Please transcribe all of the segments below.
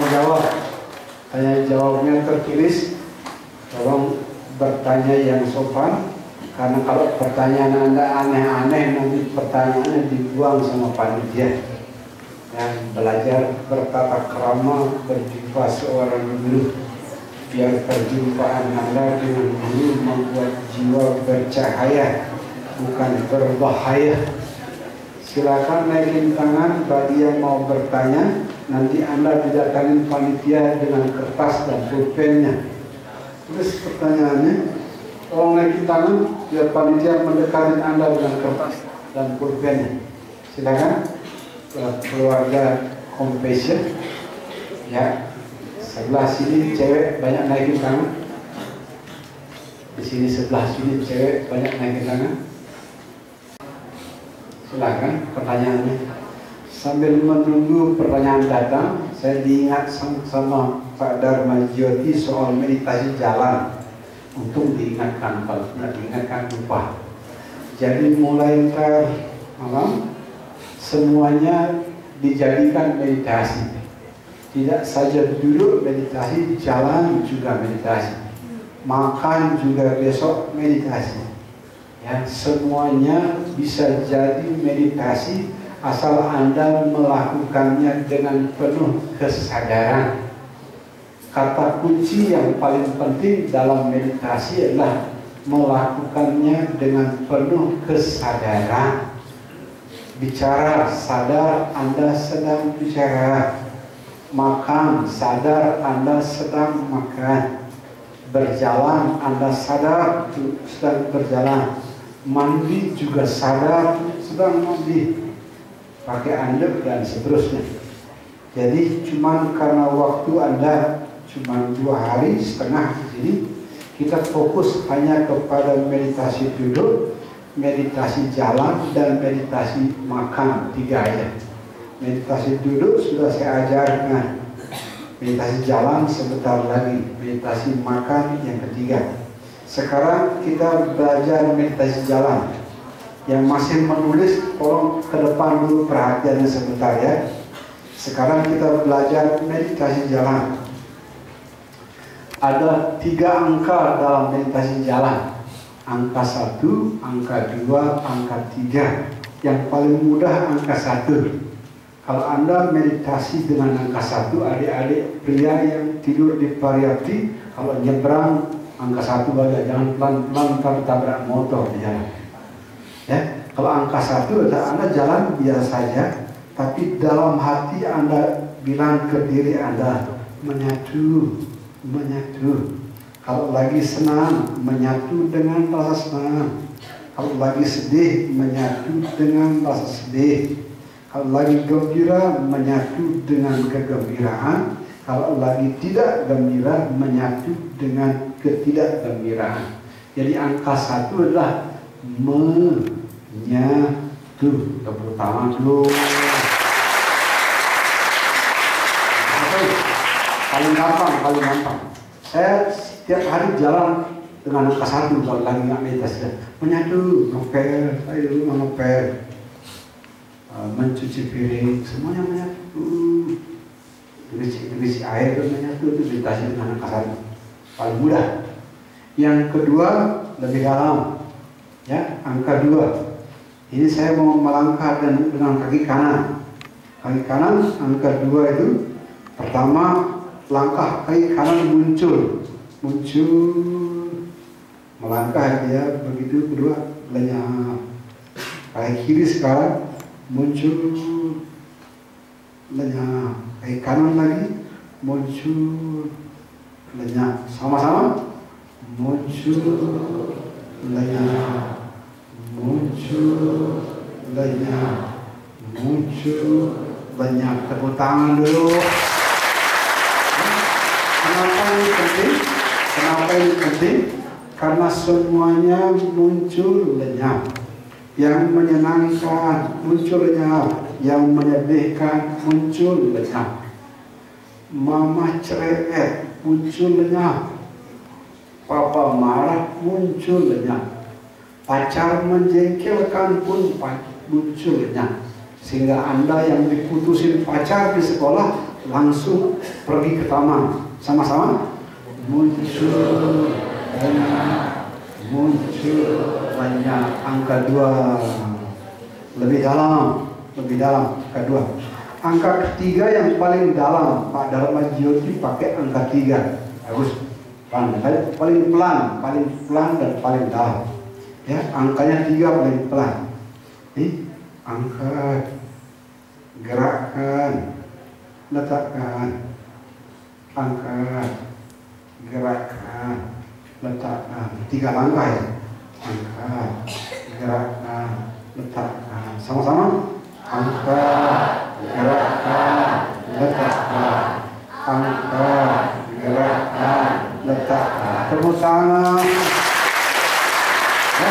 jawab. Tanya jawabnya tertulis. Tolong bertanya yang sopan, karena kalau pertanyaan Anda aneh-aneh nanti pertanyaannya dibuang sama panitia. Dan belajar bertata krama, berjumpa seorang guru, biar perjumpaan Anda dengan guru membuat jiwa bercahaya, bukan berbahaya. Silakan naikin tangan bagi yang mau bertanya. Nanti Anda didatangin panitia dengan kertas dan pulpennya. Terus pertanyaannya, tolong naikin tangan biar panitia mendekati Anda dengan kertas dan pulpennya. Silakan. Keluarga compassion, ya, sebelah sini cewek banyak naikin tangan, di sini sebelah sini cewek banyak naikin tangan. Silakan pertanyaannya. Sambil menunggu pertanyaan datang, saya diingat sama Pak Dharma Jyoti soal meditasi jalan. Untuk diingatkan, kalau tidak diingatkan lupa. Jadi mulai ntar malam semuanya dijadikan meditasi. Tidak saja duduk meditasi, jalan juga meditasi, makan juga besok meditasi. Ya, semuanya bisa jadi meditasi asal Anda melakukannya dengan penuh kesadaran. Kata kunci yang paling penting dalam meditasi adalah melakukannya dengan penuh kesadaran. Bicara sadar Anda sedang bicara, makan sadar Anda sedang makan, berjalan Anda sadar sedang berjalan, mandi juga sadar sedang mandi, pakai anduk dan seterusnya. Jadi cuma karena waktu Anda cuma 2 hari setengah di sini, kita fokus hanya kepada meditasi duduk, meditasi jalan, dan meditasi makan, 3 aja. Meditasi duduk sudah saya ajarkan, meditasi jalan sebentar lagi, meditasi makan yang ketiga. Sekarang kita belajar meditasi jalan. Yang masih menulis tolong ke depan dulu perhatiannya sebentar ya. Sekarang kita belajar meditasi jalan. Ada 3 angka dalam meditasi jalan. Angka 1, angka 2, angka 3. Yang paling mudah angka 1. Kalau Anda meditasi dengan angka 1, adik-adik pria yang tidur di Pariyapti, kalau nyebrang angka 1 baca, jangan pelan-pelan tabrak motor di jalan. Ya, kalau angka 1 adalah Anda jalan biasa saja, tapi dalam hati Anda bilang ke diri Anda, menyatu, menyatu. Kalau lagi senang, menyatu dengan rasa senang. Kalau lagi sedih, menyatu dengan rasa sedih. Kalau lagi gembira, menyatu dengan kegembiraan. Kalau lagi tidak gembira, menyatu dengan ketidakgembiraan. Jadi angka 1 adalah menyatu. Tepuk tangan dulu. Paling gampang. Saya setiap hari jalan dengan angka 1 kalau lagi nggak meditasi. Menyatu, ngepel, ayo ngepel, mencuci piring, semuanya menyatu. Gerisi air itu menyatu, itu meditasi dengan angka 1. Paling mudah. Yang kedua lebih dalam, ya, angka 2. Ini saya mau melangkah dengan kaki kanan. Kaki kanan angka 2 itu pertama langkah kaki kanan muncul, melangkah dia begitu, kedua lenyap. Kaki kiri sekarang muncul, lenyap. Kaki kanan lagi muncul, lenyap. Sama-sama muncul, lenyap, muncul, lenyap, muncul, lenyap. Tepuk tangan dulu. Kenapa ini penting? Karena semuanya muncul lenyap. Yang menyenangkan muncul lenyap, yang menyedihkan muncul lenyap. Mama cerewet muncul lenyap, papa marah muncul lenyap, pacar menjengkelkan pun muncul lenyap. Sehingga Anda yang diputusin pacar di sekolah langsung pergi ke taman. Sama-sama. Muncul banyak. Angka 2 lebih dalam, angka 2. Angka ketiga yang paling dalam, Pak Dharma Jyoti pakai angka 3. Bagus. Paling pelan dan paling dalam. Ya, angkanya 3 paling pelan. Nih, angkat, gerakkan, letakkan, angkat, gerakkan, letakkan. 3 langkah ya. Angkat, gerakkan, letakkan. Sama-sama. Angkat, gerakkan, letakkan. Angkat, gerakkan, letakkan. Tepuk tangan. Ya.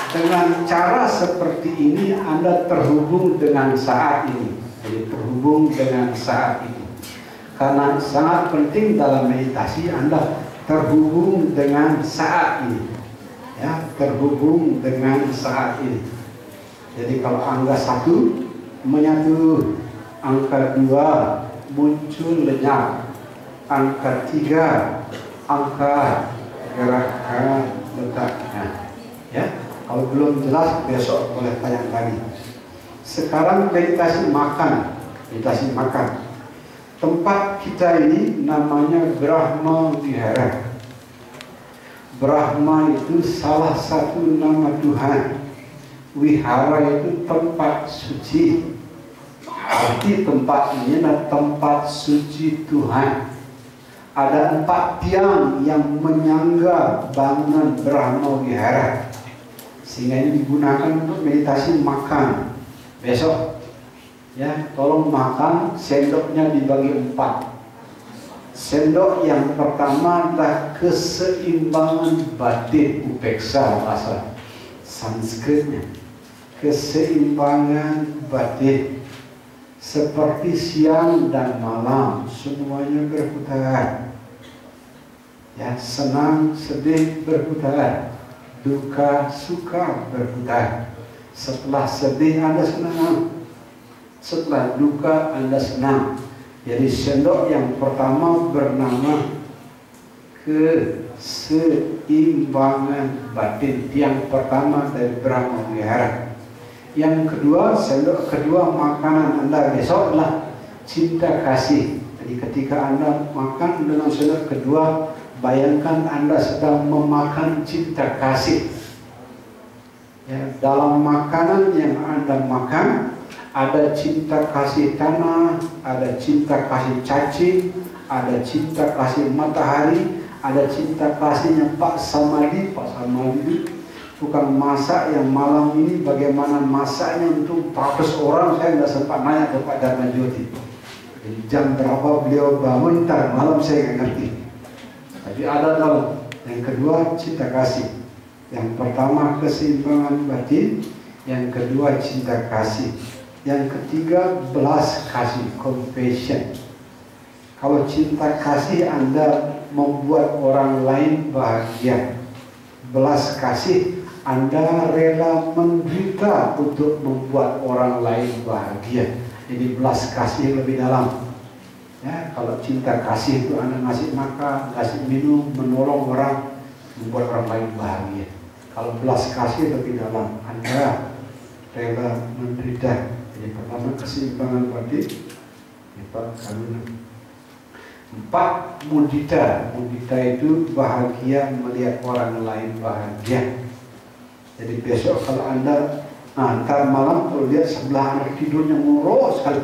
Dengan cara seperti ini Anda terhubung dengan saat ini. Jadi terhubung dengan saat ini. Karena sangat penting dalam meditasi Anda terhubung dengan saat ini. Ya, terhubung dengan saat ini. Jadi kalau angka 1 menyatu, angka 2 muncul lenyap, angka 3 angka gerakkan, letakkan. Ya, kalau belum jelas besok boleh tanya lagi. Sekarang meditasi makan. Tempat kita ini namanya Brahma Vihara. Brahma itu salah satu nama Tuhan. Wihara itu tempat suci. Arti tempat ini adalah tempat suci Tuhan. Ada 4 tiang yang menyangga bangunan Brahma Vihara. Sehingga ini digunakan untuk meditasi makan. Besok ya, tolong makan, sendoknya dibagi 4. Sendok yang pertama adalah keseimbangan batin, upeksa bahasa Sanskritnya. Keseimbangan batin. Seperti siang dan malam semuanya berputar. Ya, senang, sedih berputar. Duka, suka berputar. Setelah sedih Anda senang, setelah duka Anda senang. Jadi sendok yang pertama bernama keseimbangan batin, yang pertama dari Brahma Vihara. Yang kedua, sendok kedua makanan Anda besok adalah cinta kasih. Jadi ketika Anda makan dengan sendok kedua, bayangkan Anda sedang memakan cinta kasih. Ya, dalam makanan yang Anda makan ada cinta kasih tanah, ada cinta kasih cacing, ada cinta kasih matahari, ada cinta kasihnya Pak Samadi. Pak Samadi tukang masak yang malam ini bagaimana masaknya untuk 400 orang, saya nggak sempat nanya ke Pak Dharma Jyoti. Jadi jam berapa beliau bangun, ntar malam saya nggak ngerti. Tapi ada dalam. Yang kedua cinta kasih. Yang pertama keseimbangan batin, yang kedua cinta kasih. Yang ketiga belas kasih, compassion. Kalau cinta kasih Anda membuat orang lain bahagia. Belas kasih Anda rela menderita untuk membuat orang lain bahagia. Jadi belas kasih lebih dalam. Ya, kalau cinta kasih itu Anda ngasih makan, ngasih minum, menolong orang, membuat orang lain bahagia. Kalau belas kasih lebih dalam, Anda rela menderita. Jadi pertama keseimbangan batin, 4 mudita. Mudita itu bahagia melihat orang lain bahagia. Jadi besok kalau Anda ntar malam kalau lihat sebelah Anda tidurnya murus sekali,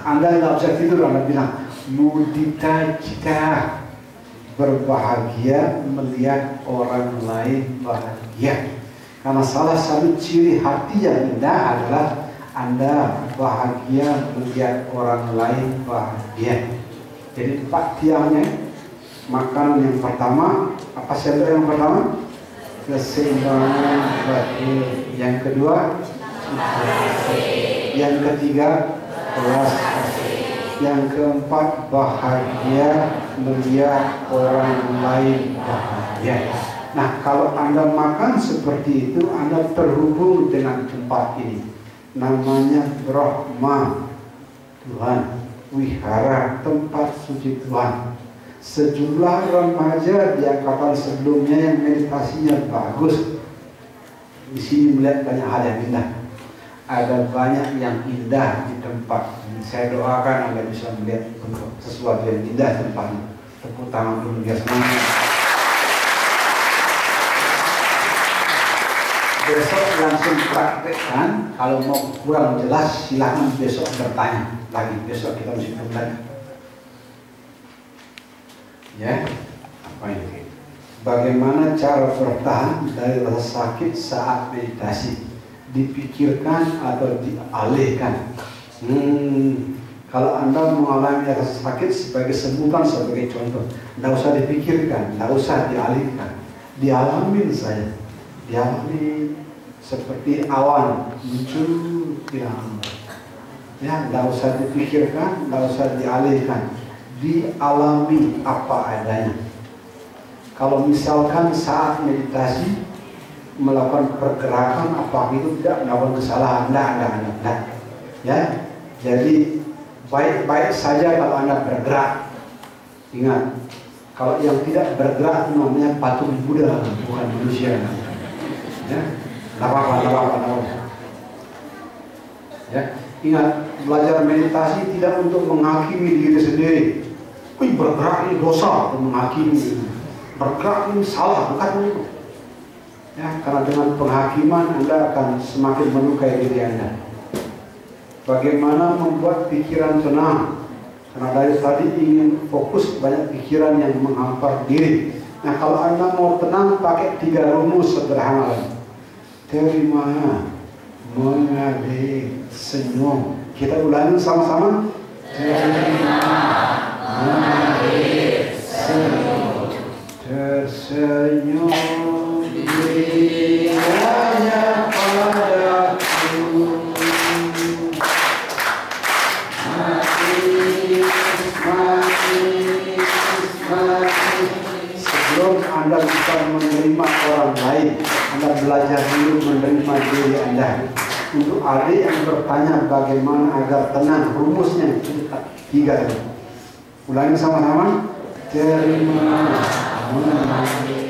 Anda nggak bisa tidur, Anda bilang mudita cita, berbahagia melihat orang lain bahagia. Karena salah satu ciri hati yang indah adalah Anda bahagia melihat orang lain bahagia. Jadi 4 tiangnya. Makan yang pertama, apa sendok yang pertama? Keseimbangan batin. Yang kedua, yang ketiga, belas kasih. Yang keempat, bahagia melihat orang lain bahagia. Nah, kalau Anda makan seperti itu, Anda terhubung dengan tempat ini. namanya Brahma, Tuhan, wihara, tempat suci Tuhan. Sejumlah remaja di angkatan sebelumnya yang meditasinya bagus, di sini melihat banyak hal yang indah. Ada banyak yang indah di tempat. Saya doakan Anda bisa melihat sesuatu yang indah di tempatnya. Tepuk tangan dulu biar semangat. Besok langsung praktekkan. Kalau mau kurang jelas silahkan besok bertanya lagi. Besok kita mesti bertanya. Ya, apa ini? Bagaimana cara bertahan dari rasa sakit saat meditasi? Dipikirkan atau dialihkan? Kalau Anda mengalami rasa sakit sebagai sebutan, sebagai contoh, tidak usah dipikirkan, tidak usah dialihkan, dialamin saja, dialami seperti awan muncul hilang. Ya, tidak usah dipikirkan, tidak usah dialihkan, dialami apa adanya. Kalau misalkan saat meditasi melakukan pergerakan apa itu tidak melakukan kesalahan, tidak. Ya, jadi baik-baik saja kalau Anda bergerak. Ingat, kalau yang tidak bergerak namanya patung Buddha, bukan manusia. Ya, tidak apa-apa. Ya, ingat, belajar meditasi tidak untuk menghakimi diri sendiri. Wih, bergerak ini dosa, atau menghakimi. Bergerak ini salah, bukan itu. Ya, karena dengan penghakiman Anda akan semakin melukai diri Anda. Bagaimana membuat pikiran tenang? Karena dari tadi ingin fokus, banyak pikiran yang menghampar diri. Nah, kalau Anda mau tenang, pakai 3 rumus sederhana. Terima, mengalir, senyum. Kita ulangi sama-sama. Terima, mengalir, senyum. Tersenyum dirinya padaku. Sebelum Anda bisa menerima orang lain, Anda belajar dulu menerima diri Anda. Untuk adik yang bertanya bagaimana agar tenang, rumusnya 3. Ulangi sama-sama. Terima, mengalir,